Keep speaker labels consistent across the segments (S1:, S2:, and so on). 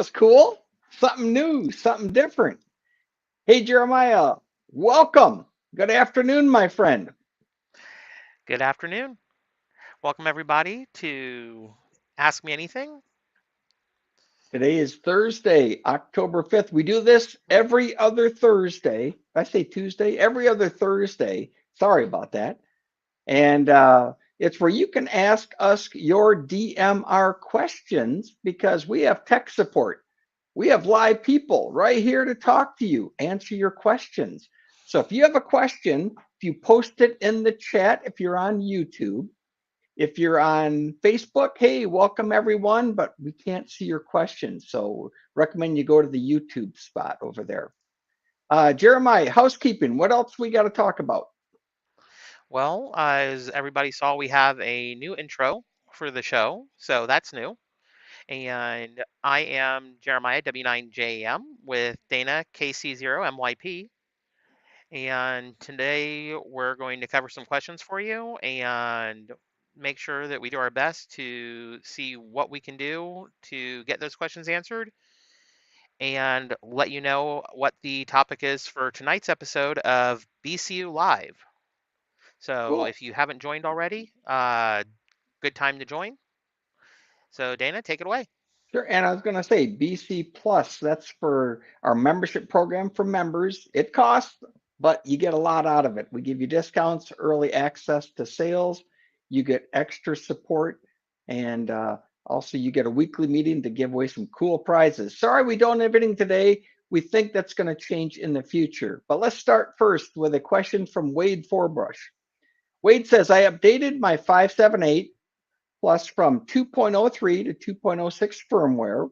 S1: was cool. Something new, something different. Hey, Jeremiah, welcome. Good afternoon, my friend.
S2: Good afternoon. Welcome, everybody, to Ask Me Anything.
S1: Today is Thursday, October 5th. We do this every other Thursday. I say Tuesday, every other Thursday. Sorry about that. And it's where you can ask us your DMR questions because we have tech support. We have live people right here to talk to you, answer your questions. So if you have a question, if you post it in the chat, if you're on YouTube, if you're on Facebook, hey, welcome everyone, but we can't see your questions. So recommend you go to the YouTube spot over there. Jeremiah, housekeeping, what else we got to talk about?
S2: Well, as everybody saw, we have a new intro for the show, so that's new. And I am Jeremiah W9JM with Dana KC0MYP. And today we're going to cover some questions for you and make sure that we do our best to see what we can do to get those questions answered and let you know what the topic is for tonight's episode of BCU Live. So
S1: Cool.
S2: if you haven't joined already, good time to join. So Dana, take it away.
S1: Sure. And I was going to say BC Plus, that's for our membership program for members. It costs, but you get a lot out of it. We give you discounts, early access to sales, you get extra support, and also you get a weekly meeting to give away some cool prizes. Sorry, we don't have anything today. We think that's going to change in the future. But let's start first with a question from Wade Forbrush. Wade says, I updated my 578 Plus from 2.03 to 2.06 firmware.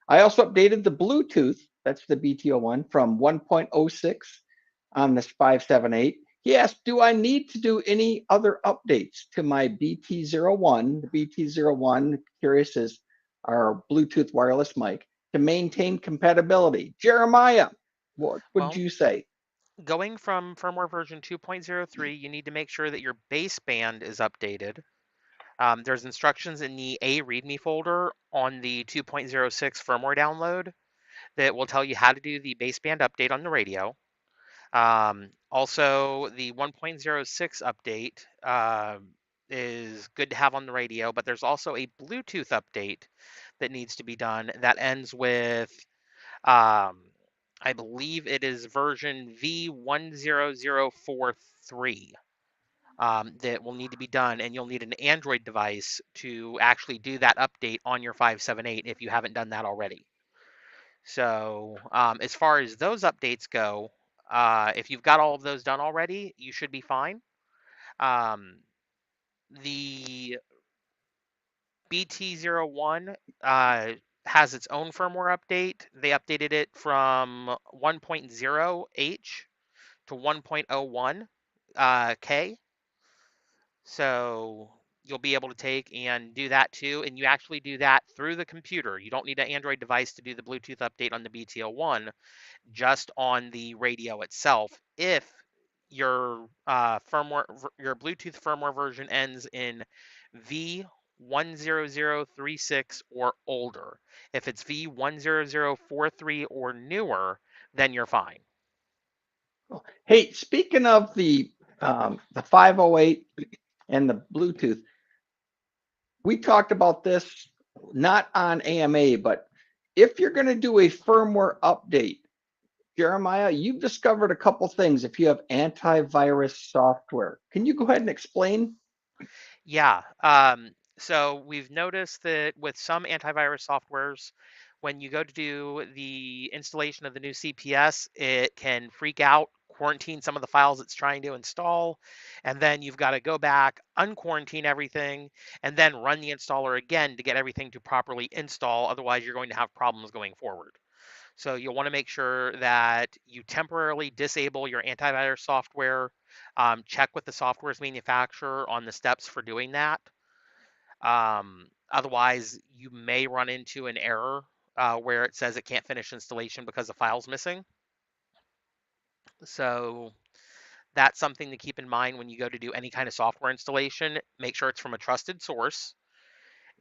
S1: I also updated the Bluetooth, that's the BTO one, from 1.06 on this 578. He asked, do I need to do any other updates to my BT01? The BT01, curious, is our Bluetooth wireless mic to maintain compatibility. Jeremiah, what would
S2: Well,
S1: you say?
S2: going from firmware version 2.03, you need to make sure that your baseband is updated. There's instructions in the A README folder on the 2.06 firmware download that will tell you how to do the baseband update on the radio. Also, the 1.06 update is good to have on the radio, but there's also a Bluetooth update that needs to be done that ends with, um, I believe it is version V10043 that will need to be done, and you'll need an Android device to actually do that update on your 578 if you haven't done that already. So, as far as those updates go, if you've got all of those done already, you should be fine. Um, the BT01 has its own firmware update. They updated it from 1.0H to 1.01 K. So you'll be able to take and do that too. And you actually do that through the computer. You don't need an Android device to do the Bluetooth update on the BTO1, just on the radio itself. If your your Bluetooth firmware version ends in V10036 or older. If it's V10043 or newer, then you're fine.
S1: Hey, speaking of the 508 and the Bluetooth, we talked about this not on AMA, but if you're going to do a firmware update, Jeremiah, you've discovered a couple things if you have antivirus software. Can you go ahead and explain?
S2: Yeah. So we've noticed that with some antivirus softwares, when you go to do the installation of the new CPS, it can freak out, quarantine some of the files it's trying to install, and then you've got to go back, unquarantine everything, and then run the installer again to get everything to properly install. Otherwise, you're going to have problems going forward. So you'll want to make sure that you temporarily disable your antivirus software. Check with the software's manufacturer on the steps for doing that. Otherwise, you may run into an error where it says it can't finish installation because the file's missing. So that's something to keep in mind when you go to do any kind of software installation. Make sure it's from a trusted source.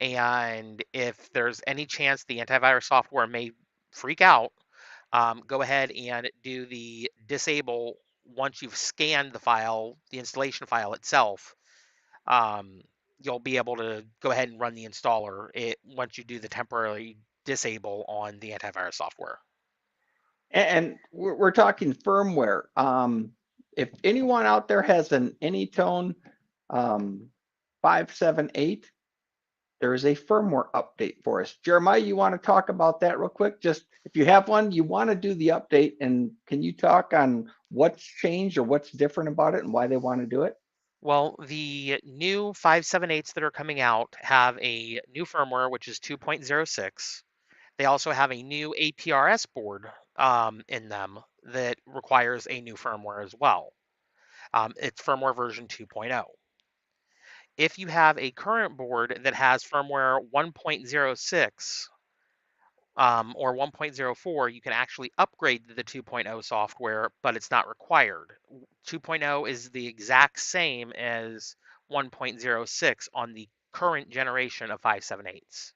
S2: And if there's any chance the antivirus software may freak out, go ahead and do the disable once you've scanned the file, the installation file itself. Um, you'll be able to go ahead and run the installer once you do the temporary disable on the antivirus software.
S1: And we're talking firmware. If anyone out there has an Anytone 578, there is a firmware update for us. Jeremiah, you want to talk about that real quick? Just if you have one, you want to do the update, and can you talk on what's changed or what's different about it and why they want to do it?
S2: Well, the new 578s that are coming out have a new firmware, which is 2.06. They also have a new APRS board in them that requires a new firmware as well. It's firmware version 2.0. If you have a current board that has firmware 1.06 or 1.04, you can actually upgrade to the 2.0 software, but it's not required. 2.0 is the exact same as 1.06 on the current generation of 578s.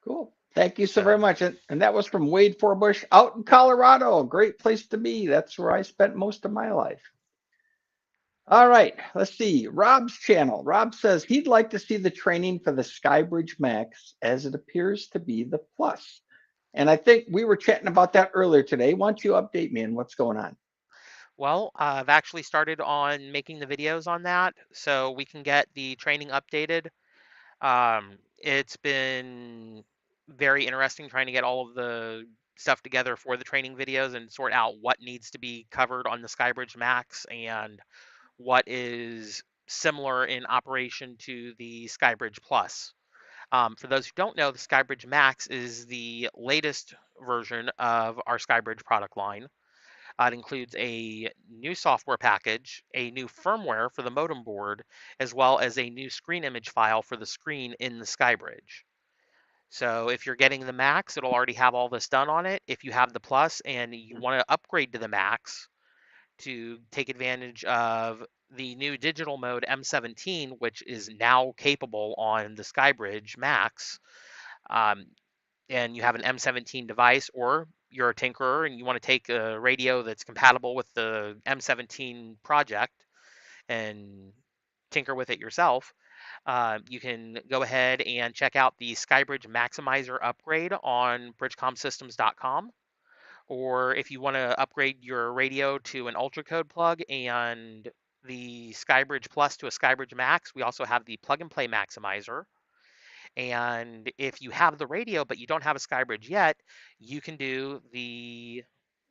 S1: Cool. Thank you so very
S2: So,
S1: much. And that was from Wade Forbush out in Colorado. A great place to be. That's where I spent most of my life. All right, let's see. Rob's channel. Rob says he'd like to see the training for the Skybridge Max as it appears to be the Plus. And I think we were chatting about that earlier today. Why don't you update me on what's going on?
S2: well, I've actually started on making the videos on that so we can get the training updated. It's been very interesting trying to get all of the stuff together for the training videos and sort out what needs to be covered on the Skybridge Max and what is similar in operation to the Skybridge Plus. For those who don't know, the Skybridge Max is the latest version of our Skybridge product line. It includes a new software package, a new firmware for the modem board, as well as a new screen image file for the screen in the Skybridge. So if you're getting the Max, it'll already have all this done on it. If you have the Plus and you want to upgrade to the Max to take advantage of the new digital mode M17, which is now capable on the Skybridge Max, um, and you have an M17 device, or you're a tinkerer and you want to take a radio that's compatible with the M17 project and tinker with it yourself, you can go ahead and check out the Skybridge Maximizer upgrade on bridgecomsystems.com. Or if you want to upgrade your radio to an ultra code plug and the Skybridge Plus to a Skybridge Max, we also have the plug and play maximizer. And if you have the radio but you don't have a Skybridge yet, you can do the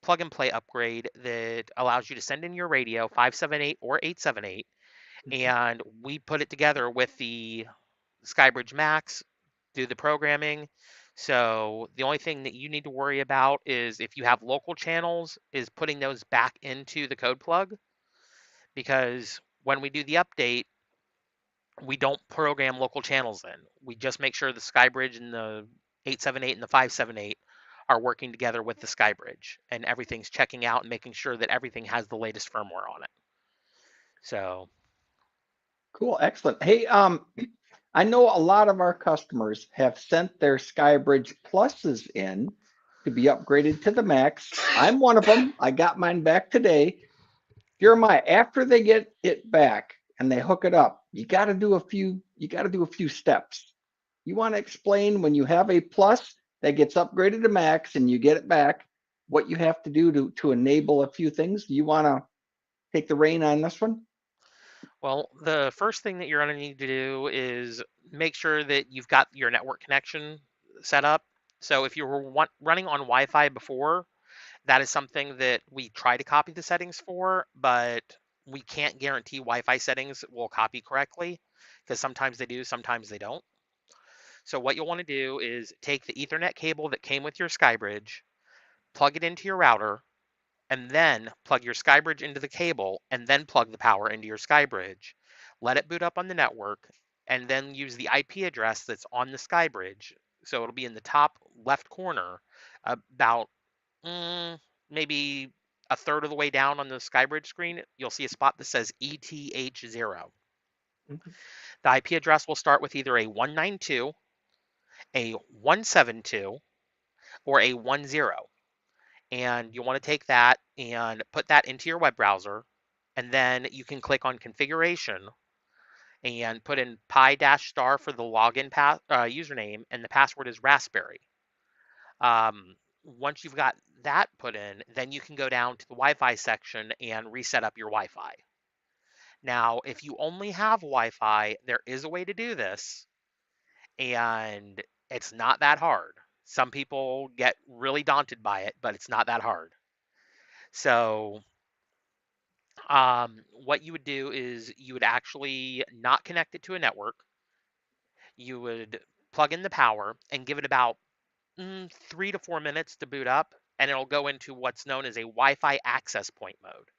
S2: plug and play upgrade that allows you to send in your radio 578 or 878, and we put it together with the Skybridge Max, do the programming. So the only thing that you need to worry about is if you have local channels, is putting those back into the code plug, because when we do the update, we don't program local channels in. We just make sure the Skybridge and the 878 and the 578 are working together with the Skybridge, and everything's checking out and making sure that everything has the latest firmware on it. So,
S1: Cool, excellent. Hey, I know a lot of our customers have sent their Skybridge Pluses in to be upgraded to the Max. I'm one of them. I got mine back today. Jeremiah, after they get it back and they hook it up, you got to do a few steps. You want to explain when you have a plus that gets upgraded to max and you get it back, what you have to do to enable a few things. Do you want to take the reign on this one?
S2: well, the first thing that you're going to need to do is make sure that you've got your network connection set up. So if you were running on Wi-Fi before, that is something that we try to copy the settings for, but we can't guarantee Wi-Fi settings will copy correctly, because sometimes they do, sometimes they don't. So what you'll want to do is take the Ethernet cable that came with your Skybridge, plug it into your router, and then plug your Skybridge into the cable, and then plug the power into your Skybridge. Let it boot up on the network, and then use the IP address that's on the Skybridge. So it'll be in the top left corner, about maybe a third of the way down on the Skybridge screen. You'll see a spot that says ETH0. The IP address will start with either a 192, a 172, or a 10. And you want to take that and put that into your web browser. And then you can click on configuration and put in pi-star for the login username, and the password is raspberry. Once you've got that put in, then you can go down to the Wi-Fi section and reset up your Wi-Fi. Now, if you only have Wi-Fi, there is a way to do this, and it's not that hard. Some people get really daunted by it, but it's not that hard. So, what you would do is you would actually not connect it to a network. You would plug in the power and give it about 3 to 4 minutes to boot up, and it'll go into what's known as a Wi-Fi access point mode.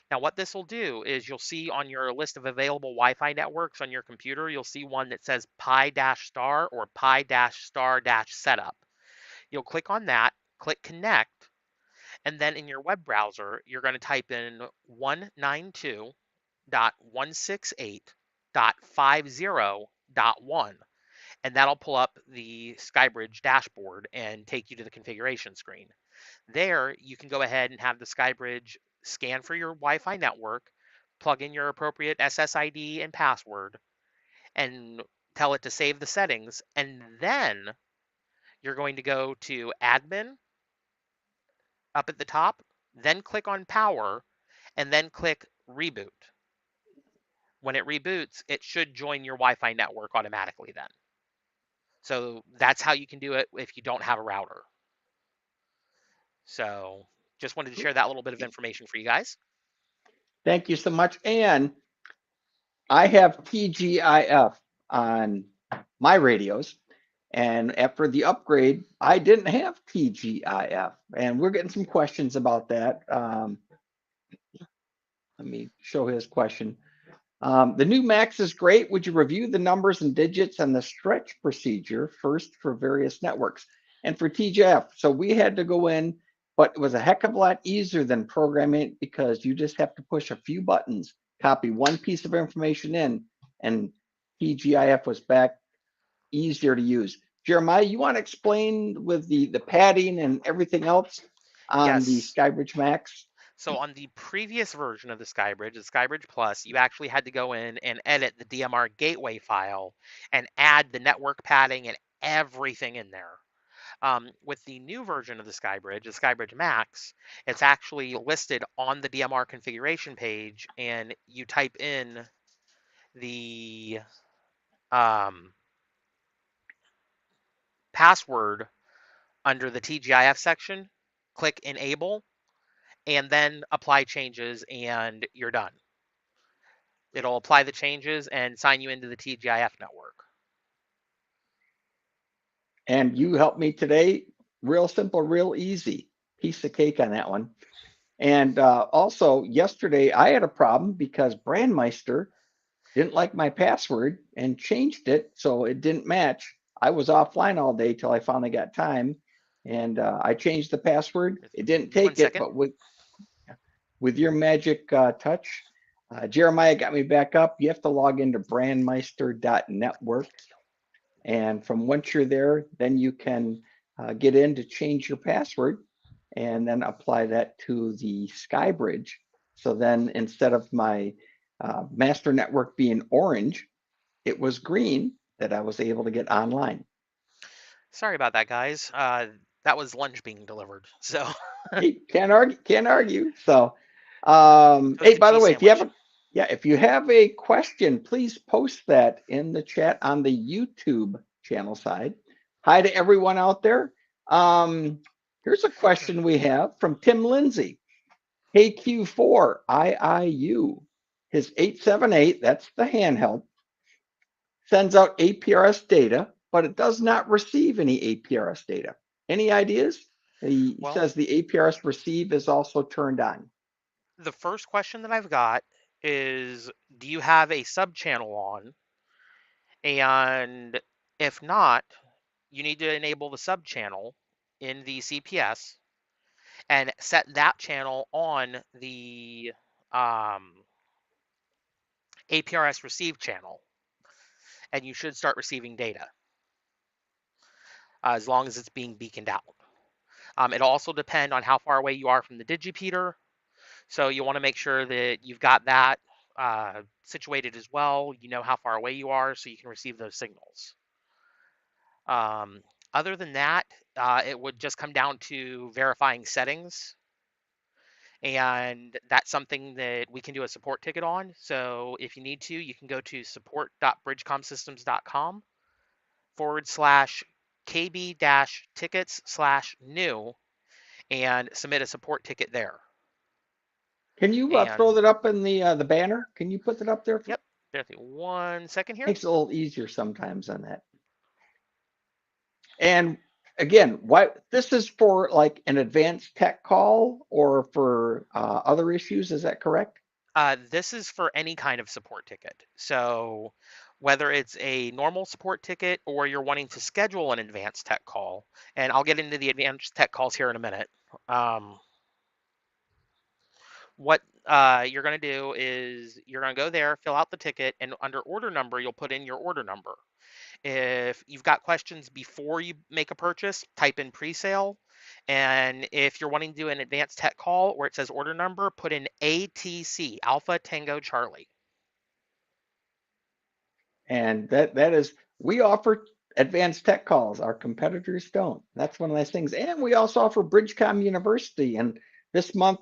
S2: Now, what this will do is you'll see on your list of available Wi-Fi networks on your computer, you'll see one that says pi-star or pi-star-setup. You'll click on that, click connect, and then in your web browser, you're going to type in 192.168.50.1, and that'll pull up the SkyBridge dashboard and take you to the configuration screen. There, you can go ahead and have the SkyBridge scan for your Wi-Fi network, plug in your appropriate SSID and password, and tell it to save the settings. And then you're going to go to Admin up at the top, then click on Power, and then click Reboot. When it reboots, it should join your Wi-Fi network automatically then. So that's how you can do it if you don't have a router. So just wanted to share that little bit of information for you guys.
S1: Thank you so much. And I have TGIF on my radios. And after the upgrade, I didn't have TGIF. And we're getting some questions about that. Let me show his question. The new Max is great. Would you review the numbers and digits and the stretch procedure first for various networks? And for TGIF, so we had to go in, but it was a heck of a lot easier than programming it because you just have to push a few buttons, copy one piece of information in, and TGIF was back easier to use. Jeremiah, you want to explain with the padding and everything else on the
S2: Yes.
S1: SkyBridge Max?
S2: So on the previous version of the SkyBridge Plus, you actually had to go in and edit the DMR gateway file and add the network padding and everything in there. With the new version of the SkyBridge Max, it's actually listed on the DMR configuration page, and you type in the password under the TGIF section, click Enable, and then apply changes, and you're done. It'll apply the changes and sign you into the TGIF network.
S1: And you helped me today. Real simple, real easy. Piece of cake on that one. And also, yesterday I had a problem because Brandmeister didn't like my password and changed it so it didn't match. I was offline all day till I finally got time, and I changed the password. It didn't
S2: 1
S1: take it,
S2: second.
S1: but with your magic touch, Jeremiah got me back up. You have to log into brandmeister.network. And from once you're there, then you can get in to change your password and then apply that to the SkyBridge. So then instead of my master network being orange, it was green that I was able to get online.
S2: Sorry about that, guys. That was lunch being delivered. So
S1: Hey, can't argue. So, hey,
S2: toasted
S1: by the
S2: cheese
S1: way,
S2: sandwich.
S1: if you have a question, please post that in the chat on the YouTube channel side. Hi to everyone out there. Here's a question we have from Tim Lindsay. Hey Q4 IIU, his 878, that's the handheld, sends out APRS data, but it does not receive any APRS data. Any ideas? He
S2: Well,
S1: says the APRS receive is also turned on.
S2: the first question that I've got is, do you have a sub channel on? And if not, you need to enable the sub channel in the CPS and set that channel on the APRS receive channel, and you should start receiving data as long as it's being beaconed out. It'll also depend on how far away you are from the digipeater. So you want to make sure that you've got that situated as well. You know how far away you are so you can receive those signals. Um, Other than that, it would just come down to verifying settings. And that's something that we can do a support ticket on. So if you need to, you can go to support.bridgecomsystems.com/KB-tickets/new and submit a support ticket there.
S1: Can you throw
S2: And
S1: that up in the banner? Can you put that up there?
S2: yep, there's 1 second here.
S1: Makes it a little easier sometimes on that. And again, why this is for like an advanced tech call or for other issues? Is that correct?
S2: This is for any kind of support ticket. So whether it's a normal support ticket or you're wanting to schedule an advanced tech call, and I'll get into the advanced tech calls here in a minute. What you're going to do is you're going to go there, fill out the ticket, and under order number, you'll put in your order number. If you've got questions before you make a purchase, type in pre-sale. And if you're wanting to do an advanced tech call where it says order number, put in ATC, Alpha Tango Charlie.
S1: And that is, we offer advanced tech calls. Our competitors don't. That's one of those things. And we also offer Bridgecom University. And this month,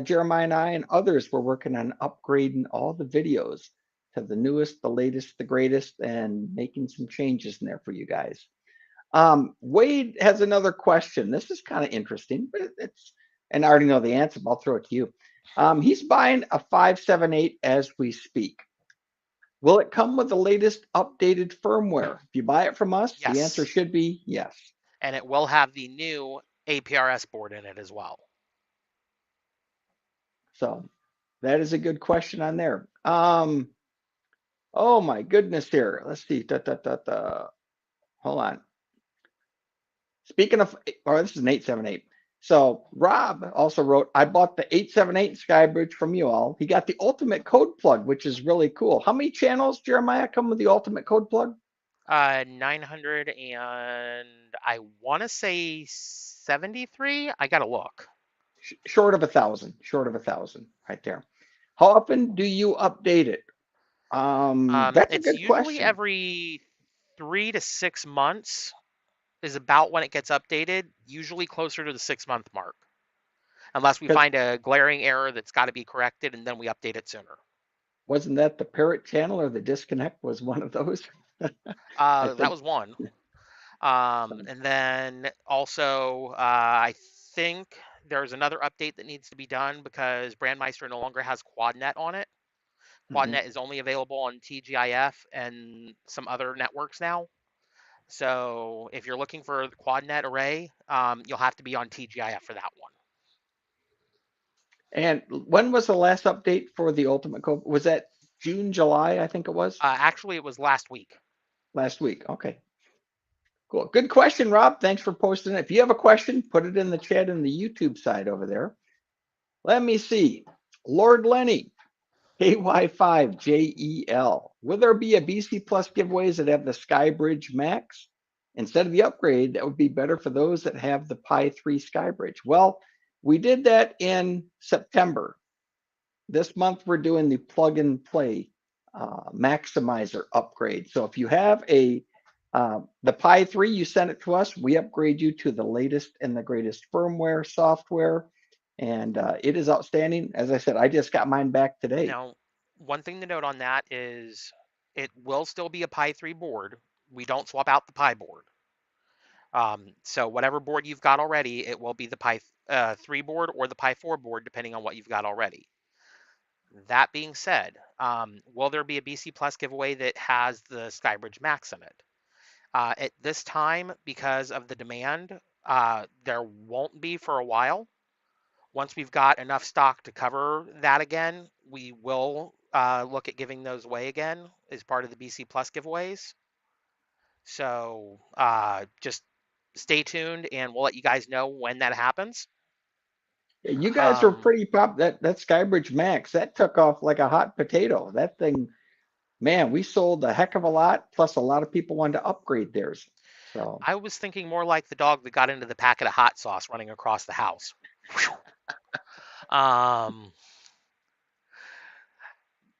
S1: Jeremiah and I and others were working on upgrading all the videos to the newest, the latest, the greatest, and making some changes in there for you guys. Wade has another question. This is kind of interesting, but it's, and I already know the answer, but I'll throw it to you. He's buying a 578 as we speak. Will it come with the latest updated firmware? If you buy it from us,
S2: Yes.
S1: the answer should be yes.
S2: And it will have the new APRS board in it as well.
S1: So that is a good question on there. Oh my goodness here. Let's see. Hold on. Speaking of, this is an 878. So Rob also wrote, I bought the 878 Skybridge from you all. He got the ultimate code plug, which is really cool. How many channels, Jeremiah, come with the ultimate code plug?
S2: 900 and I want to say 73. I got to look.
S1: Short of 1,000. Short of 1,000 right there. How often do you update it? That's a
S2: It's
S1: good
S2: usually
S1: question.
S2: every 3 to 6 months is about when it gets updated, usually closer to the 6-month mark. Unless we find a glaring error that's got to be corrected and then we update it sooner.
S1: Wasn't that the parrot channel or the disconnect was one of those?
S2: That was one. And then also, I think there's another update that needs to be done because Brandmeister no longer has QuadNet on it. QuadNet is only available on TGIF and some other networks now. So if you're looking for the QuadNet array, you'll have to be on TGIF for that one.
S1: And when was the last update for the Ultimate Code? Was that June, July, I think it was?
S2: Actually, it was last week.
S1: Last week. Okay. Cool. Good question, Rob. Thanks for posting it. If you have a question, put it in the chat in the YouTube side over there. Let me see. Lord Lenny, KY5JEL. Will there be a BC Plus giveaways that have the Skybridge Max? Instead of the upgrade, that would be better for those that have the Pi 3 Skybridge. Well, we did that in September. This month, we're doing the plug and play maximizer upgrade. So if you have the Pi 3, you send it to us. We upgrade you to the latest and the greatest firmware software. And it is outstanding. As I said, I just got mine back today.
S2: Now, one thing to note on that is it will still be a Pi 3 board. We don't swap out the Pi board. So whatever board you've got already, it will be the Pi 3 board or the Pi 4 board, depending on what you've got already. That being said, will there be a BC Plus giveaway that has the Skybridge Max in it? At this time, because of the demand, there won't be for a while. Once we've got enough stock to cover that again, we will look at giving those away again as part of the BC Plus giveaways. So just stay tuned and we'll let you guys know when that happens.
S1: You guys were pretty pop. That Skybridge Max, that took off like a hot potato. That thing man, we sold a heck of a lot. Plus, a lot of people wanted to upgrade theirs. So,
S2: I was thinking more like the dog that got into the packet of hot sauce running across the house. Um,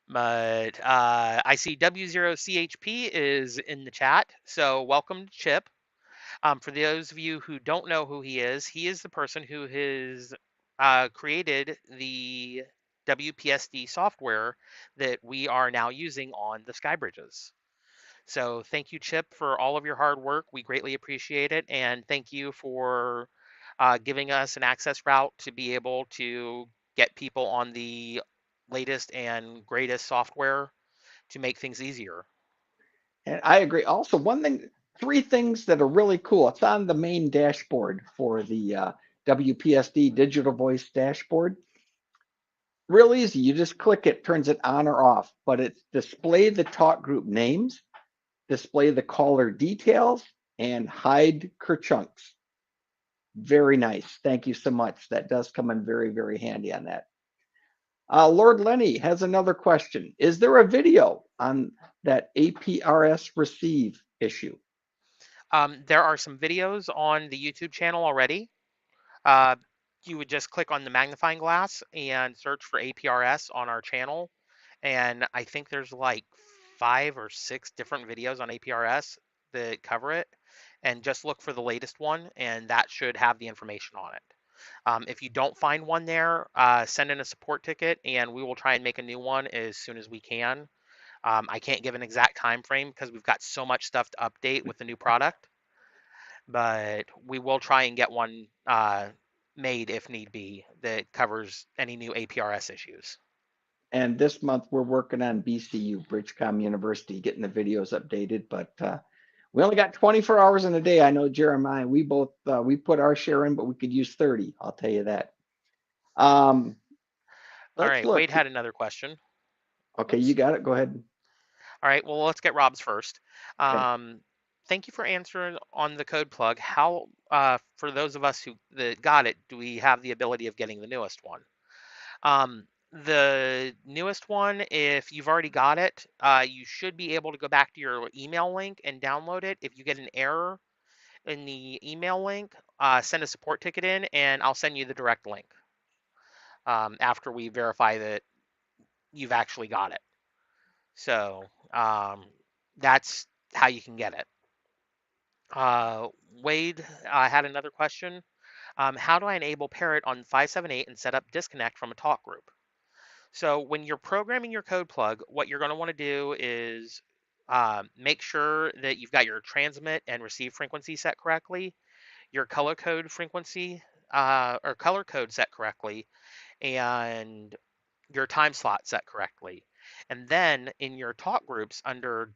S2: but I see W0CHP is in the chat. So welcome, Chip. For those of you who don't know who he is the person who has created the WPSD software that we are now using on the sky bridges. So thank you, Chip, for all of your hard work. We greatly appreciate it. And thank you for giving us an access route to be able to get people on the latest and greatest software to make things easier.
S1: and I agree. Also, one thing, three things that are really cool. It's on the main dashboard for the WPSD digital voice dashboard. Real easy. You just click it, turns it on or off. But it's display the talk group names, display the caller details, and hide kerchunks. Very nice. Thank you so much. That does come in very, very handy on that. Lord Lenny has another question. Is there a video on that APRS receive issue?
S2: There are some videos on the YouTube channel already. Uh, you would just click on the magnifying glass and search for APRS on our channel. And I think there's like 5 or 6 different videos on APRS that cover it. And just look for the latest one, and that should have the information on it. If you don't find one there, send in a support ticket, and we will try and make a new one as soon as we can. I can't give an exact time frame because we've got so much stuff to update with the new product, but we will try and get one made if need be that covers any new APRS issues.
S1: And this month we're working on BCU, Bridgecom University, getting the videos updated. But we only got 24 hours in a day. I know Jeremiah. We both we put our share in, but we could use 30. I'll tell you that.
S2: All
S1: Let's
S2: right, Wade
S1: look.
S2: had another question.
S1: Okay, you
S2: Oops.
S1: got it. Go ahead.
S2: All right, well, let's get Rob's first.
S1: Okay.
S2: Thank you for answering on the code plug. How, for those of us who that got it, do we have the ability of getting the newest one? The newest one, if you've already got it, you should be able to go back to your email link and download it. If you get an error in the email link, send a support ticket in, and I'll send you the direct link after we verify that you've actually got it. So that's how you can get it. Wade had another question. How do I enable Parrot on 578 and set up disconnect from a talk group? So when you're programming your code plug, what you're going to want to do is make sure that you've got your transmit and receive frequency set correctly, your color code frequency or color code set correctly, and your time slot set correctly. And then in your talk groups under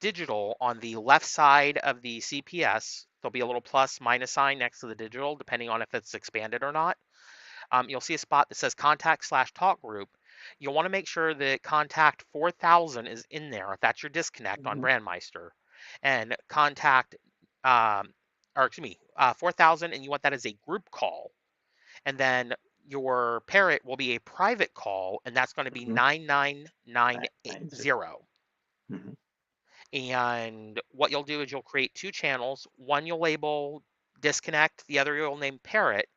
S2: digital on the left side of the CPS, there'll be a little plus minus sign next to the digital, depending on if it's expanded or not. You'll see a spot that says contact/talk group. You'll want to make sure that contact 4000 is in there if that's your disconnect on
S1: Mhm.
S2: Brandmeister, and contact, or excuse me, 4000, and you want that as a group call. And then your parrot will be a private call, and that's going to be
S1: Mhm.
S2: 9990.
S1: Mhm.
S2: And what you'll do is you'll create 2 channels. One you'll label disconnect, the other you'll name parrot,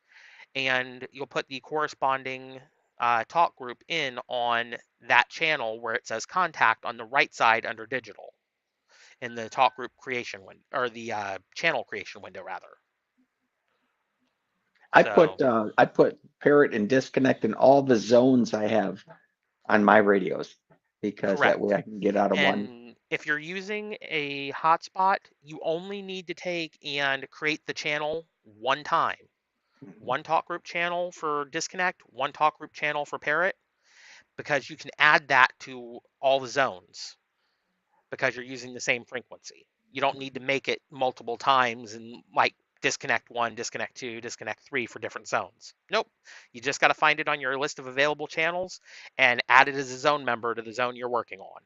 S2: and you'll put the corresponding talk group in on that channel where it says contact on the right side under digital in the talk group creation window, or the channel creation window rather. So
S1: I put parrot and disconnect in all the zones I have on my radios because that way
S2: correct.
S1: I can get out of one.
S2: And if you're using a hotspot, you only need to take and create the channel one time. One talk group channel for disconnect, one talk group channel for parrot, because you can add that to all the zones because you're using the same frequency. You don't need to make it multiple times and like disconnect 1, disconnect 2, disconnect 3 for different zones. Nope. You just got to find it on your list of available channels and add it as a zone member to the zone you're working on.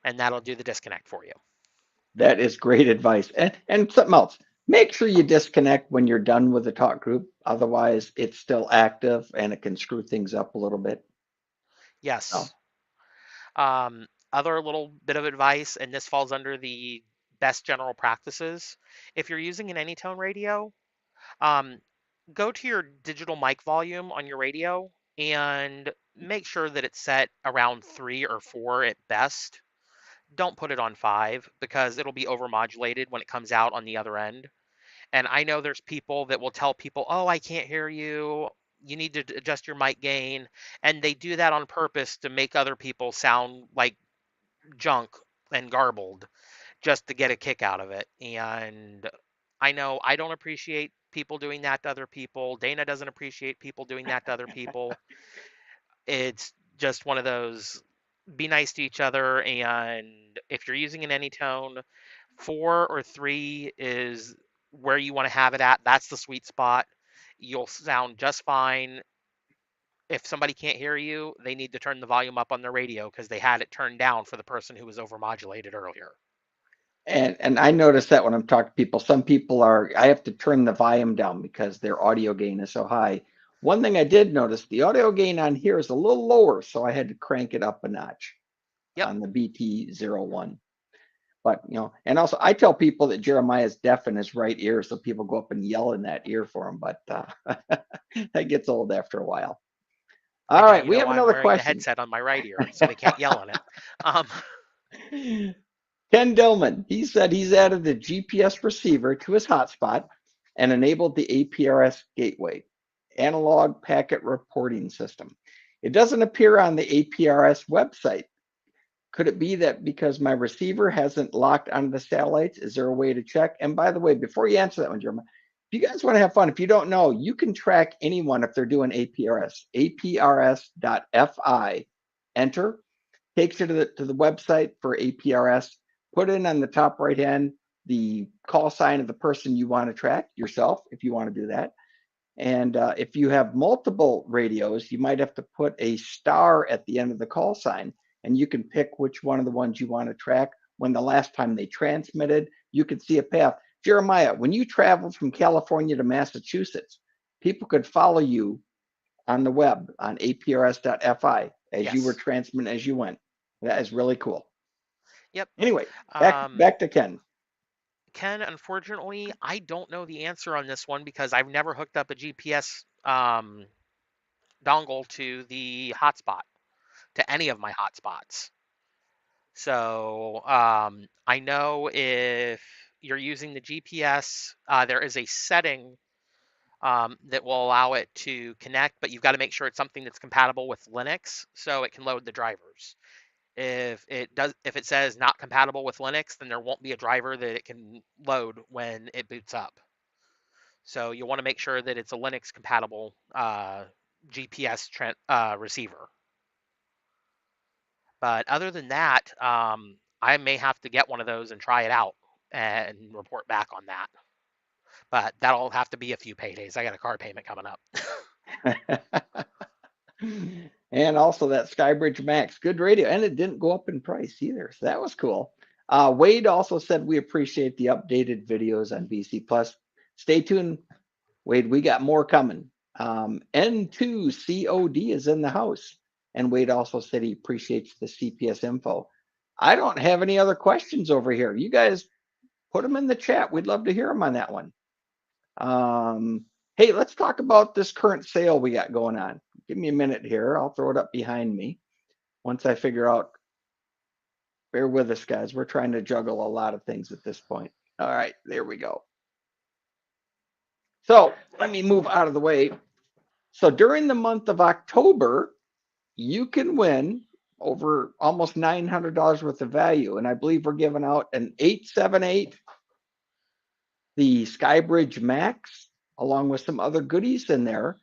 S2: And that'll do the disconnect for you.
S1: That is great advice. And something else, make sure you disconnect when you're done with the talk group. Otherwise, it's still active and it can screw things up a little bit. So,
S2: Yes. other little bit of advice, and this falls under the best general practices. If you're using an Anytone radio, um, go to your digital mic volume on your radio and make sure that it's set around 3 or 4 at best. Don't put it on 5 because it'll be overmodulated when it comes out on the other end. And I know there's people that will tell people, "Oh, I can't hear you. You need to adjust your mic gain." And they do that on purpose to make other people sound like junk and garbled just to get a kick out of it. And I know I don't appreciate people doing that to other people. Dana doesn't appreciate people doing that to other people. It's just one of those, be nice to each other. And if you're using an Anytone, 4 or 3 is where you want to have it at. That's the sweet spot. You'll sound just fine. If somebody can't hear you, they need to turn the volume up on their radio because they had it turned down for the person who was overmodulated earlier.
S1: And I notice that when I'm talking to people, some people are, I have to turn the volume down because their audio gain is so high. One thing I did notice, the audio gain on here is a little lower, so I had to crank it up a notch
S2: Yep.
S1: on the BT01. But, and also I tell people that Jeremiah is deaf in his right ear, so people go up and yell in that ear for him, but that gets old after a while. All
S2: And now
S1: right,
S2: you
S1: we
S2: know
S1: have
S2: I'm
S1: another
S2: wearing the
S1: question.
S2: headset on my right ear, so they can't yell on it. Um,
S1: Ken Dillman, he said he's added the GPS receiver to his hotspot and enabled the APRS gateway, analog packet reporting system. It doesn't appear on the APRS website. Could it be that because my receiver hasn't locked onto the satellites? Is there a way to check? And by the way, before you answer that one, Jeremiah, if you guys want to have fun, if you don't know, you can track anyone if they're doing APRS, aprs.fi, enter, takes you to the website for APRS. Put in on the top right hand the call sign of the person you want to track yourself, if you want to do that. And if you have multiple radios, you might have to put a star at the end of the call sign, and you can pick which one of the ones you want to track. When the last time they transmitted, you can see a path. Jeremiah, when you traveled from California to Massachusetts, people could follow you on the web on aprs.fi as you were
S2: yes.
S1: transmitting as you went. That is really cool.
S2: Yep.
S1: Anyway, back
S2: Um,
S1: back to Ken.
S2: Ken, unfortunately, I don't know the answer on this one because I've never hooked up a GPS dongle to the hotspot, to any of my hotspots. So I know if you're using the GPS, there is a setting that will allow it to connect, but you've got to make sure it's something that's compatible with Linux so it can load the drivers. If it says not compatible with Linux, then there won't be a driver that it can load when it boots up. So you'll want to make sure that it's a Linux compatible GPS receiver. But other than that, I may have to get one of those and try it out and report back on that. But that'll have to be a few paydays. I got a car payment coming up.
S1: And also that Skybridge Max, good radio, and it didn't go up in price either, so that was cool. Wade also said we appreciate the updated videos on BC Plus. Stay tuned, Wade. We got more coming. N2COD is in the house, and Wade also said he appreciates the CPS info. I don't have any other questions over here. You guys put them in the chat. We'd love to hear them on that one. Hey, let's talk about this current sale we got going on. Give me a minute here. I'll throw it up behind me once I figure out. Bear with us, guys. We're trying to juggle a lot of things at this point. All right, there we go. So let me move out of the way. So during the month of October, you can win over almost $900 worth of value. And I believe we're giving out an 878, the Skybridge Max, along with some other goodies in there.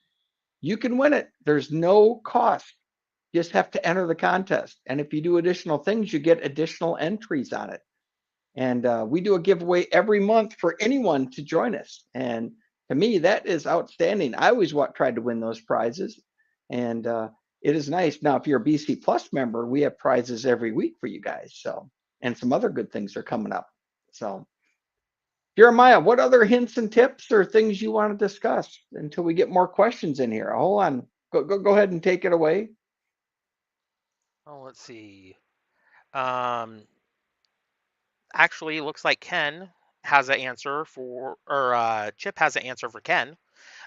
S1: You can win it. There's no cost. You just have to enter the contest. And if you do additional things, you get additional entries on it. And we do a giveaway every month for anyone to join us. And to me, that is outstanding. I always tried to win those prizes. And it is nice. Now, if you're a BC Plus member, we have prizes every week for you guys. So, and some other good things are coming up. So, Jeremiah, what other hints and tips or things you want to discuss until we get more questions in here? Hold on. Go ahead and take it away.
S2: Oh, let's see. Actually, looks like Ken has an answer for, or Chip has an answer for Ken.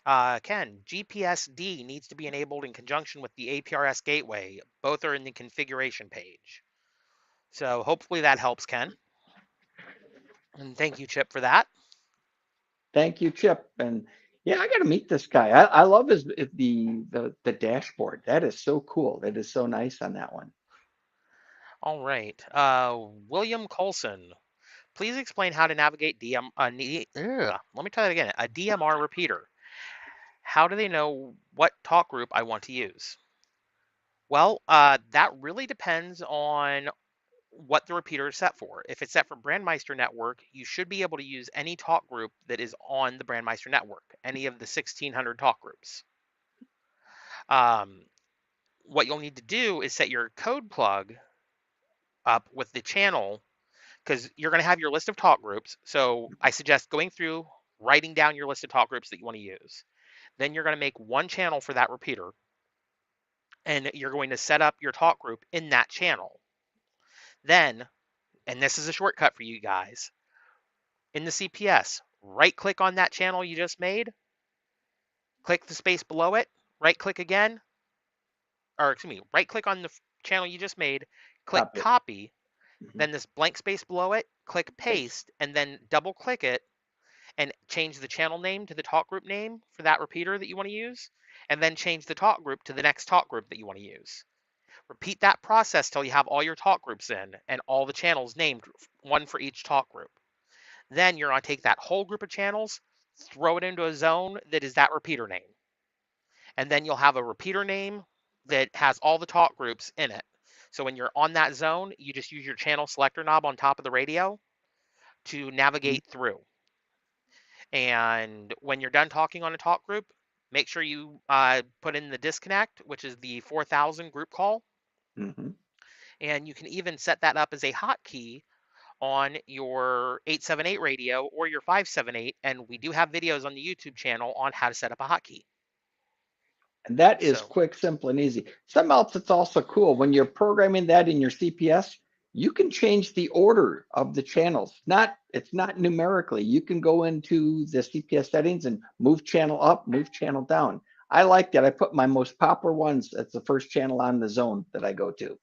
S2: Ken, GPSD needs to be enabled in conjunction with the APRS gateway. Both are in the configuration page. So hopefully that helps, Ken. And thank you, Chip, for that.
S1: Thank you, Chip. And yeah, I got to meet this guy. I love the dashboard. That is so cool. That is so nice on that one.
S2: All right. William Colson, please explain how to navigate let me try that again. A DMR repeater. How do they know what talk group I want to use? Well, that really depends on what the repeater is set for. If it's set for Brandmeister network, you should be able to use any talk group that is on the Brandmeister network, any of the 1600 talk groups. What you'll need to do is set your code plug up with the channel, because you're going to have your list of talk groups. So I suggest going through, writing down your list of talk groups that you want to use. Then you're going to make one channel for that repeater, and you're going to set up your talk group in that channel. Then, and this is a shortcut for you guys, in the CPS, right click on that channel you just made, click the space below it, right click again, or excuse me, right click on the channel you just made, click
S1: Copy it.
S2: copy,
S1: Mhm.
S2: then this blank space below it, click
S1: Paste.
S2: paste, and then double click it and change the channel name to the talk group name for that repeater that you want to use, and then change the talk group to the next talk group that you want to use. Repeat that process till you have all your talk groups in and all the channels named, one for each talk group. Then you're going to take that whole group of channels, throw it into a zone that is that repeater name. And then you'll have a repeater name that has all the talk groups in it. So when you're on that zone, you just use your channel selector knob on top of the radio to navigate through. And when you're done talking on a talk group, make sure you put in the disconnect, which is the 4000 group call.
S1: Mm-hmm.
S2: And you can even set that up as a hotkey on your 878 radio or your 578. And we do have videos on the YouTube channel on how to set up a hotkey.
S1: And that is
S2: So,
S1: quick, simple, and easy. Something else that's also cool, when you're programming that in your CPS, you can change the order of the channels. It's not numerically. You can go into the CPS settings and move channel up, move channel down. I like that. I put my most popular ones as the first channel on the zone that I go to.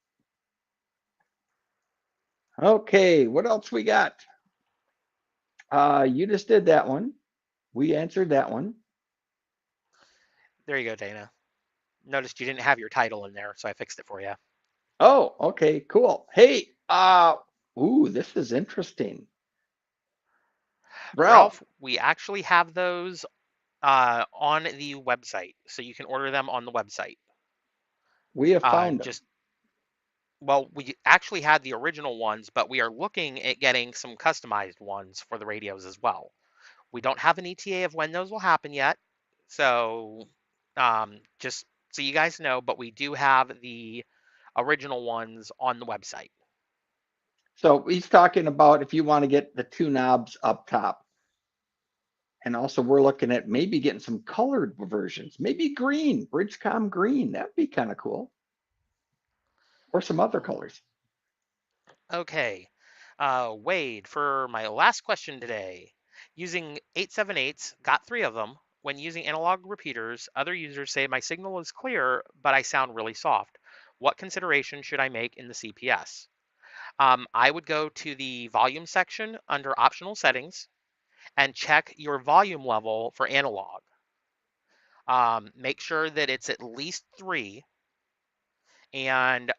S1: Okay, what else we got? You just did that one. We answered that one.
S2: there you go, Dana. Noticed you didn't have your title in there, so I fixed it for you.
S1: Oh, okay, cool. Hey, ooh, this is interesting. Ralph,
S2: Ralph, we actually have those on the website, so you can order them on the website.
S1: we have found them.
S2: Just Well, we actually had the original ones, but we are looking at getting some customized ones for the radios as well. We don't have an ETA of when those will happen yet, so just so you guys know, but we do have the original ones on the website.
S1: So he's talking about if you want to get the two knobs up top. And also we're looking at maybe getting some colored versions, maybe green, Bridgecom green. That'd be kind of cool. Or some other colors.
S2: Okay, Wade, for my last question today, using 878s, got 3 of them. When using analog repeaters, other users say my signal is clear, but I sound really soft. What consideration should I make in the CPS? I would go to the volume section under optional settings and check your volume level for analog. Make sure that it's at least 3 and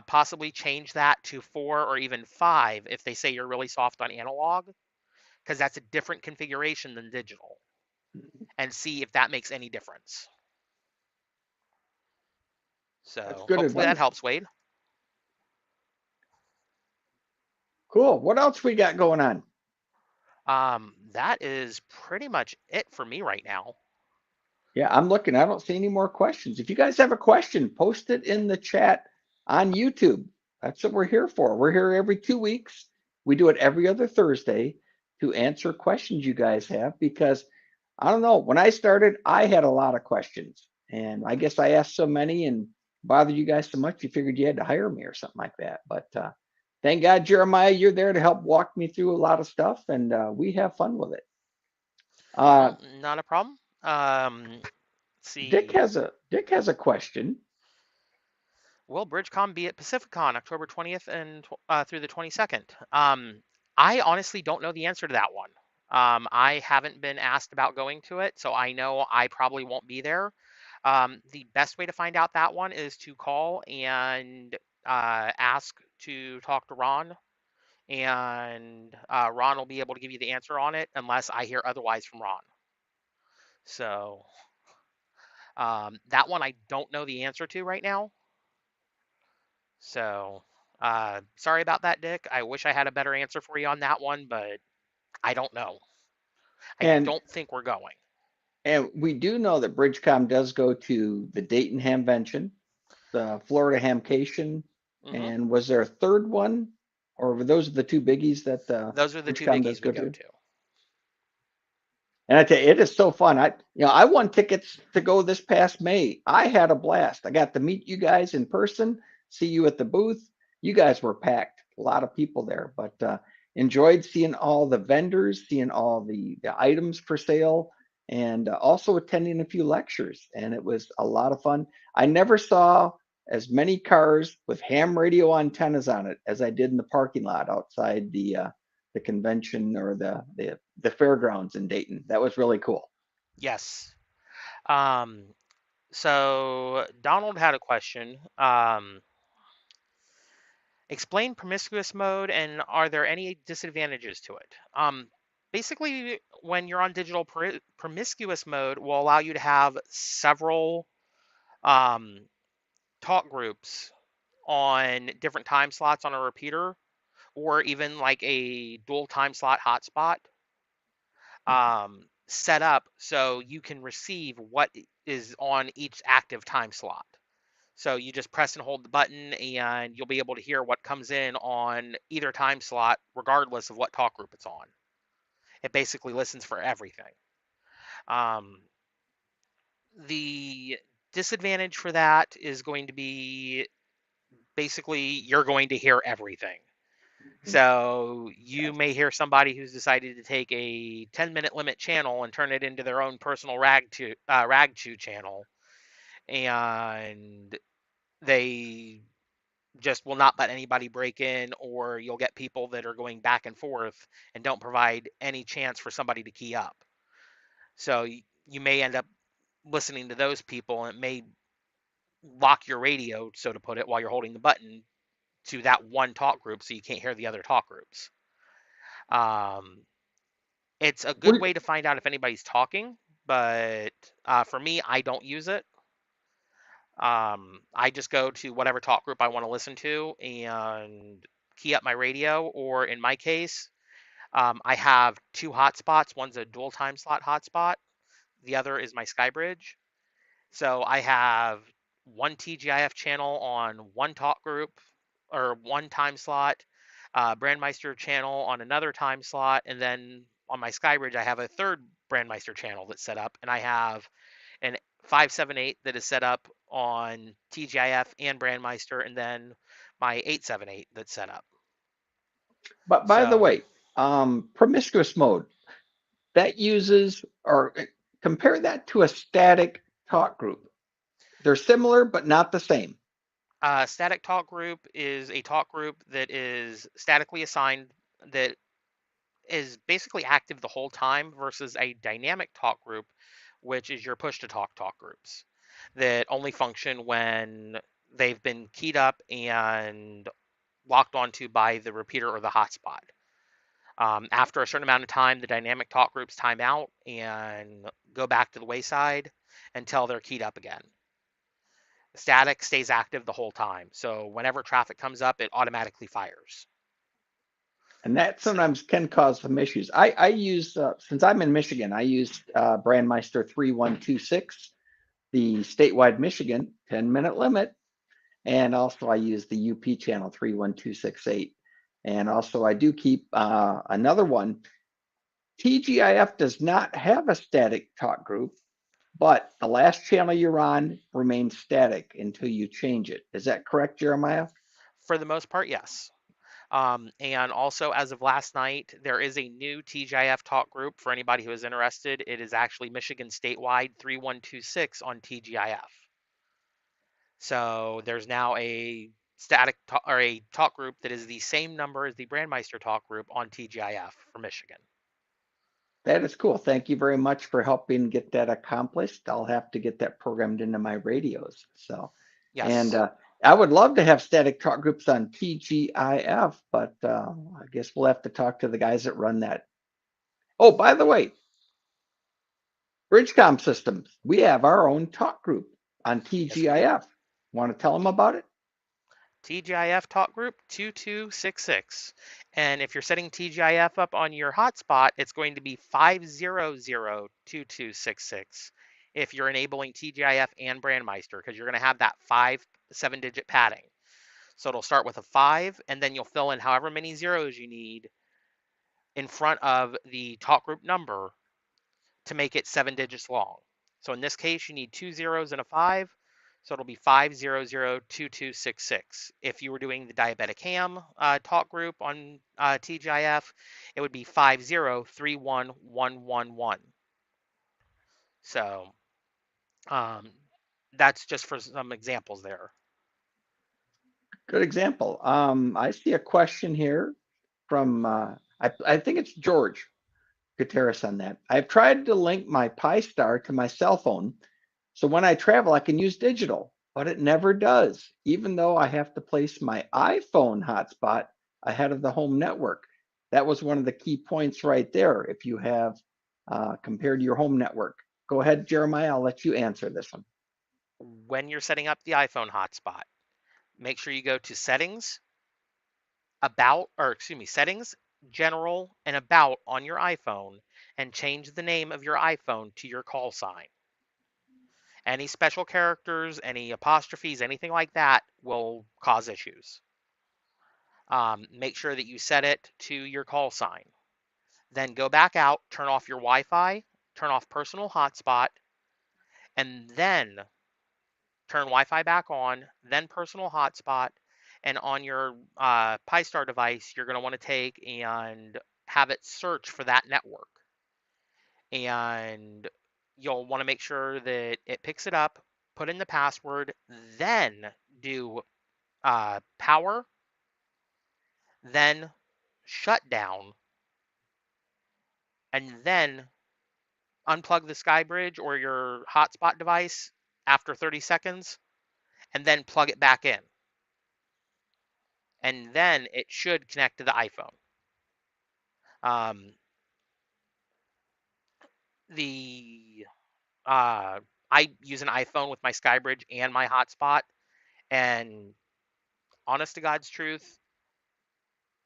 S2: possibly change that to 4 or even 5 if they say you're really soft on analog, because that's a different configuration than digital, and see if that makes any difference.
S1: That's
S2: So
S1: good
S2: hopefully that
S1: advice.
S2: helps, Wade.
S1: Cool. What else we got going on?
S2: That is pretty much it for me right now.
S1: Yeah, I'm looking. I don't see any more questions. If you guys have a question, post it in the chat on YouTube. That's what we're here for. We're here every 2 weeks. We do it every other Thursday to answer questions you guys have because I don't know. When I started, I had a lot of questions. And I guess I asked so many and bothered you guys so much, you figured you had to hire me or something like that. But Thank God, Jeremiah, you're there to help walk me through a lot of stuff, and we have fun with it. Uh,
S2: Well, not a problem. Let's
S1: Dick
S2: see.
S1: has a question.
S2: Will BridgeCon be at PacificCon October 20th and through the 22nd? I honestly don't know the answer to that one. I haven't been asked about going to it, so I know I probably won't be there. The best way to find out that one is to call and ask to talk to Ron, and Ron will be able to give you the answer on it unless I hear otherwise from Ron. So that one I don't know the answer to right now. So, sorry about that, Dick. I wish I had a better answer for you on that one, but I don't know. I
S1: And
S2: don't think we're going.
S1: and we do know that Bridgecom does go to the Dayton Hamvention, the Florida Hamcation,
S2: Hmm.
S1: and was there a third one, or were those the two biggies that
S2: Those are the two
S1: Bridgecom does
S2: biggies we
S1: go
S2: go
S1: to?
S2: to.
S1: And I tell you, it is so fun. I won tickets to go this past May. I had a blast. I got to meet you guys in person, see you at the booth. You guys were packed, a lot of people there, but enjoyed seeing all the vendors, seeing all the items for sale, and also attending a few lectures. And it was a lot of fun. I never saw as many cars with ham radio antennas on it as I did in the parking lot outside the convention or the fairgrounds in Dayton. That was really cool.
S2: Yes. Um, so Donald had a question. Explain promiscuous mode and are there any disadvantages to it? Basically, when you're on digital promiscuous mode, will allow you to have several um, talk groups on different time slots on a repeater, or even like a dual time slot hotspot set up so you can receive what is on each active time slot. So you just press and hold the button, and you'll be able to hear what comes in on either time slot, regardless of what talk group it's on. It basically listens for everything. Um, the disadvantage for that is going to be basically you're going to hear everything. So you may hear somebody who's decided to take a 10-minute limit channel and turn it into their own personal rag chew channel, and they just will not let anybody break in, or you'll get people that are going back and forth and don't provide any chance for somebody to key up. So you may end up listening to those people, and it may lock your radio, so to put it, while you're holding the button to that one talk group, so you can't hear the other talk groups. Um, It's a good
S1: We're,
S2: way to find out if anybody's talking, but for me, I don't use it. I just go to whatever talk group I want to listen to and key up my radio, or in my case, I have two hotspots. One's a dual time slot hotspot, the other is my Skybridge. So I have one TGIF channel on one talk group or one time slot, Brandmeister channel on another time slot, and then on my Skybridge I have a third Brandmeister channel that's set up, and I have an 578 that is set up on TGIF and Brandmeister, and then my 878 that's set up.
S1: but by the
S2: So
S1: way, promiscuous mode that uses or compare that to a static talk group. They're similar but not the same.
S2: static talk group is a talk group that is statically assigned, that is basically active the whole time, versus a dynamic talk group, which is your push to talk groups that only function when they've been keyed up and locked onto by the repeater or the hotspot. After a certain amount of time, the dynamic talk groups time out and go back to the wayside until they're keyed up again. Static stays active the whole time, so whenever traffic comes up, it automatically fires.
S1: And that
S2: So,
S1: sometimes can cause some issues. I use, since I'm in Michigan, I use Brandmeister 3126, the statewide Michigan 10-minute limit. And also I use the UP channel 31268. And also I do keep another one. TGIF does not have a static talk group, but the last channel you're on remains static until you change it. Is that correct, Jeremiah?
S2: for the most part, yes. And also, as of last night, there is a new TGIF talk group for anybody who is interested. It is actually Michigan statewide 3126 on TGIF. So there's now a static or a talk group that is the same number as the Brandmeister talk group on TGIF for Michigan.
S1: That is cool. Thank you very much for helping get that accomplished. I'll have to get that programmed into my radios. So, and
S2: Yes.
S1: I would love to have static talk groups on TGIF, but I guess we'll have to talk to the guys that run that. Oh, by the way, Bridgecom Systems, we have our own talk group on
S2: Yes, we do.
S1: TGIF. Want to tell them about it?
S2: TGIF talk group 2266. And if you're setting TGIF up on your hotspot, it's going to be 5002266 if you're enabling TGIF and Brandmeister, because you're going to have that 7-digit padding. So it'll start with a 5, and then you'll fill in however many zeros you need in front of the talk group number to make it 7 digits long. So in this case, you need 2 zeros and a 5. So it'll be 5002266. If you were doing the diabetic ham talk group on TGIF, it would be 5031111. So that's just for some examples there.
S1: Good example. I see a question here from, I think it's George Gutierrez on that. I've tried to link my Pi-Star to my cell phone, so when I travel, I can use digital, but it never does, even though I have to place my iPhone hotspot ahead of the home network. That was one of the key points right there. If you have compared to your home network. Go ahead, Jeremiah. I'll let you answer this one.
S2: When you're setting up the iPhone hotspot, make sure you go to settings, settings, general, and about on your iPhone, and change the name of your iPhone to your call sign. Any special characters, any apostrophes, anything like that will cause issues. Make sure that you set it to your call sign. Then go back out, turn off your Wi-Fi, turn off personal hotspot, and then turn Wi-Fi back on, then personal hotspot, and on your Pi-Star device, you're going to want to take and have it search for that network. And you'll want to make sure that it picks it up, put in the password, then do power, then shut down, and then unplug the SkyBridge or your hotspot device after 30 seconds, and then plug it back in. And then it should connect to the iPhone. I use an iPhone with my SkyBridge and my hotspot, and honest to God's truth,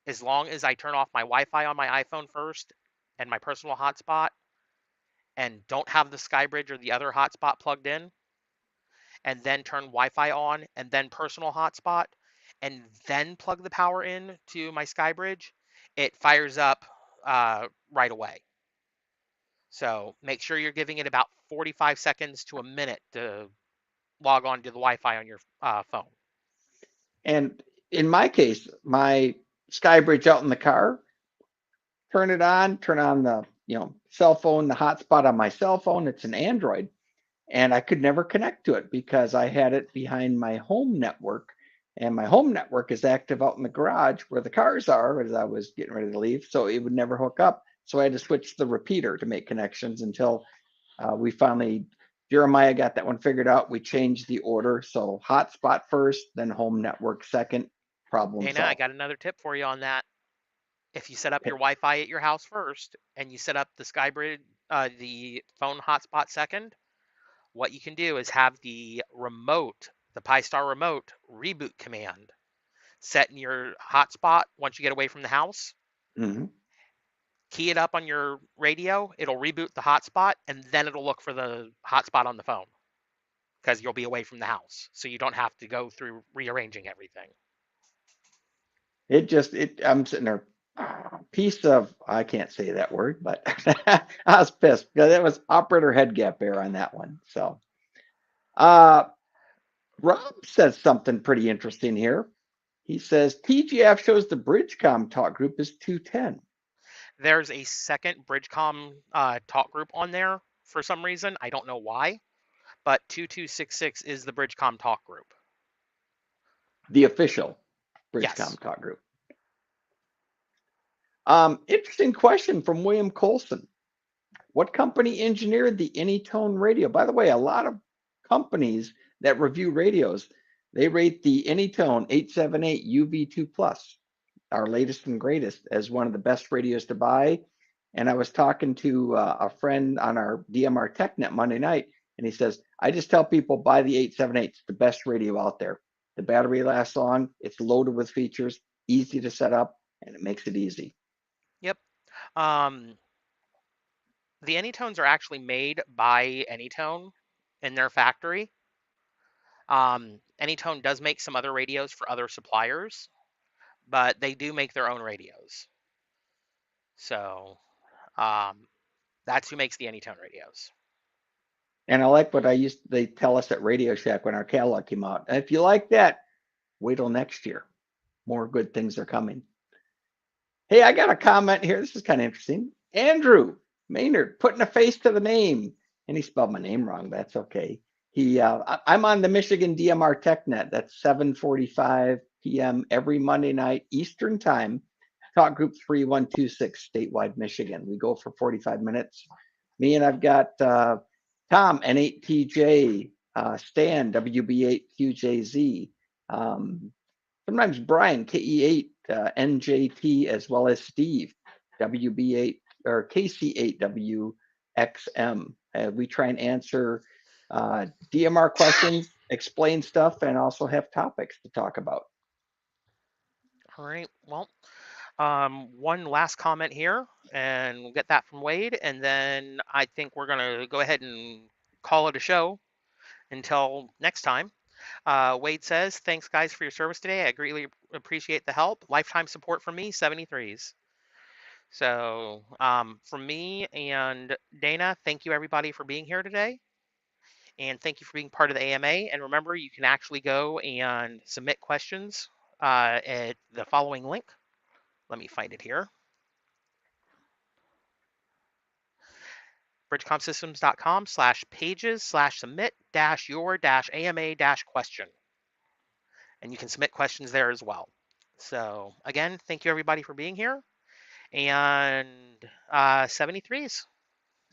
S2: as long as I turn off my Wi-Fi on my iPhone first and my personal hotspot, and don't have the SkyBridge or the other hotspot plugged in, and then turn Wi-Fi on and then personal hotspot, and then plug the power in to my SkyBridge, it fires up right away. So make sure you're giving it about 45 seconds to a minute to log on to the Wi-Fi on your phone.
S1: And in my case, my SkyBridge out in the car, turn it on, turn on the cell phone, the hotspot on my cell phone. It's an Android, and I could never connect to it because I had it behind my home network, and my home network is active out in the garage where the cars are as I was getting ready to leave, so it would never hook up. So I had to switch the repeater to make connections until we finally, Jeremiah got that one figured out. We changed the order, so hotspot first, then home network second. Problem
S2: Dana, I
S1: solved.
S2: got another tip for you on that. If you set up your Wi-Fi at your house first and you set up the SkyBridge, the phone hotspot second, what you can do is have the remote, the Pi-Star remote reboot command set in your hotspot once you get away from the house.
S1: Mm-hmm.
S2: Key it up on your radio, it'll reboot the hotspot, and then it'll look for the hotspot on the phone because you'll be away from the house. So you don't have to go through rearranging everything.
S1: I'm sitting there, piece of, I can't say that word, but I was pissed because that was operator head gap error on that one. So, Rob says something pretty interesting here. He says TGF shows the Bridgecom talk group is 210.
S2: There's a second Bridgecom talk group on there for some reason. I don't know why, but 2266 is the Bridgecom talk group.
S1: The official Bridgecom
S2: Yes.
S1: talk group. Interesting question from William Colson. What company engineered the Anytone radio? By the way, a lot of companies that review radios, they rate the Anytone 878 UV2 Plus, our latest and greatest, as one of the best radios to buy. And I was talking to a friend on our DMR TechNet Monday night, and he says, I just tell people buy the 878. It's the best radio out there. The battery lasts long, it's loaded with features, easy to set up, and it makes it easy.
S2: Yep. The Anytones are actually made by Anytone in their factory. Anytone does make some other radios for other suppliers, but they do make their own radios. So that's who makes the Anytone radios.
S1: And I like what they tell us at Radio Shack when our catalog came out. And if you like that, wait till next year. More good things are coming. Hey, I got a comment here. This is kind of interesting. Andrew Maynard putting a face to the name. And he spelled my name wrong. That's okay. I'm on the Michigan DMR TechNet. That's 7:45 p.m. every Monday night Eastern Time. Talk group 3126, statewide Michigan. We go for 45 minutes. Me and I've got Tom, N8TJ, Stan, WB8QJZ, sometimes Brian, KE8, NJT, as well as Steve, WB8 or KC8WXM. We try and answer DMR questions, explain stuff, and also have topics to talk about.
S2: All right. Well, one last comment here, and we'll get that from Wade, and then I think we're going to go ahead and call it a show until next time. Wade says, thanks, guys, for your service today. I greatly appreciate the help. Lifetime support from me, 73s. So from me and Dana, thank you, everybody, for being here today. And thank you for being part of the AMA. And remember, you can actually go and submit questions at the following link. Let me find it here. bridgecomsystems.com/pages/submit-your-AMA-question. And you can submit questions there as well. So again, thank you everybody for being here. And 73s.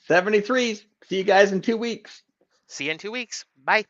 S1: 73s. See you guys in 2 weeks.
S2: See you in 2 weeks. Bye.